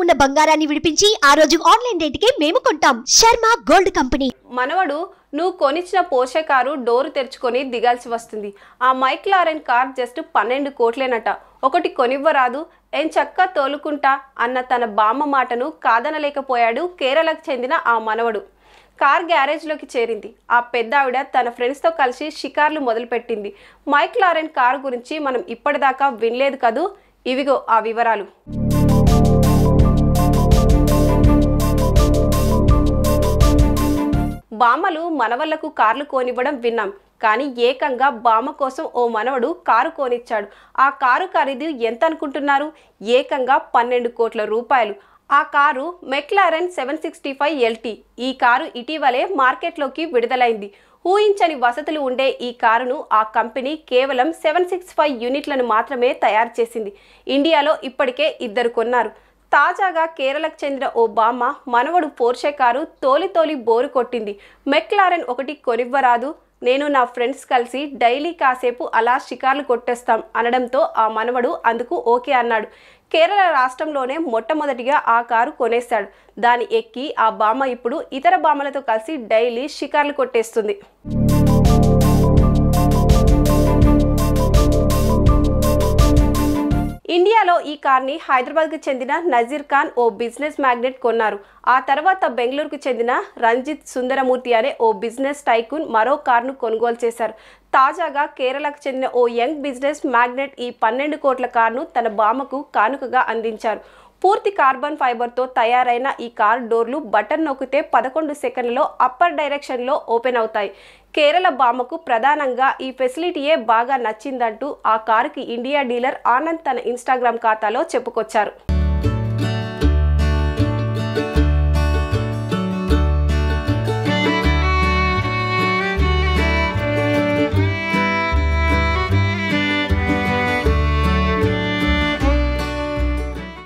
ఉన్న బంగారాన్ని విడిపించి ఆ రోజు ఆన్లైన్ రేటుకే మేము కొంటాం. Sharma gold company. మనవడు నువ్వు కొనిచ్చిన పోర్షే కారు డోరు తెరుచుకొని దిగాల్సి వస్తుంది. ఆ మైక్లారెన్ కార్ జస్ట్ 12 కోట్లేనట. ఒకటి కొనివ్వరాదు, ఏం చక్కా తోలుకుంటా అన్న తన బామ్మ మాటను కాదనలేకపోయాడు కేరళకు చెందిన ఆ మనవడు. కార్ గ్యారేజ్లోకి చేరింది. ఆ పెద్ద ఆవిడ తన ఫ్రెండ్స్తో కలిసి షికార్లు మొదలుపెట్టింది. మైక్లారెన్ కారు గురించి మనం ఇప్పటిదాకా వినలేదు కదూ. ఇవిగో ఆ వివరాలు. బామ్మలు మనవళ్లకు కార్లు కోనివ్వడం విన్నాం, కానీ ఏకంగా బామ్మ కోసం ఓ మనవడు కారు కోనిచ్చాడు. ఆ కారు ఖరీదు ఎంత అనుకుంటున్నారు? ఏకంగా 12 కోట్ల రూపాయలు. ఆ కారు మెక్లారెన్ 765 LT. ఈ కారు ఇటీవలే మార్కెట్లోకి విడుదలైంది. ఊహించని వసతులు ఉండే ఈ కారును ఆ కంపెనీ కేవలం 765 యూనిట్లను మాత్రమే తయారు చేసింది. ఇండియాలో ఇప్పటికే 2 కొన్నారు. తాజాగా కేరళకు చెందిన ఓ బామ్మ మనవడు పోర్షే కారు తోలి బోరు కొట్టింది. మెక్లారెన్ ఒకటి కొనివ్వరాదు, నేను నా ఫ్రెండ్స్ కలిసి డైలీ కాసేపు అలా షికార్లు కొట్టేస్తాం అనడంతో ఆ మనవడు అందుకు ఓకే అన్నాడు. కేరళ రాష్ట్రంలోనే మొట్టమొదటిగా ఆ కారు కొనేశాడు. దాన్ని ఎక్కి ఆ బామ్మ ఇప్పుడు ఇతర బామ్మలతో కలిసి డైలీ షికార్లు కొట్టేస్తుంది. ఇండియాలో ఈ కార్ని హైదరాబాద్కు చెందిన నజీర్ ఖాన్ ఓ బిజినెస్ మ్యాగ్నెట్ కొన్నారు. ఆ తర్వాత బెంగళూరుకు చెందిన రంజిత్ సుందరమూర్తి అనే ఓ బిజినెస్ టైకూన్ మరో కార్ను కొనుగోలు చేశారు. తాజాగా కేరళకు చెందిన ఓ యంగ్ బిజినెస్ మ్యాగ్నెట్ ఈ 12 కోట్ల కార్ను తన బామ్మకు కానుకగా అందించారు. పూర్తి కార్బన్ ఫైబర్తో తయారైన ఈ కార్ డోర్లు బటన్ నొక్కితే 11 సెకండ్లలో అప్పర్ డైరెక్షన్లో ఓపెన్ అవుతాయి. కేరళ బామ్మకు ప్రధానంగా ఈ ఫెసిలిటీయే బాగా నచ్చిందంటూ ఆ కారుకి ఇండియా డీలర్ ఆనంద్ తన ఇన్స్టాగ్రామ్ ఖాతాలో చెప్పుకొచ్చారు.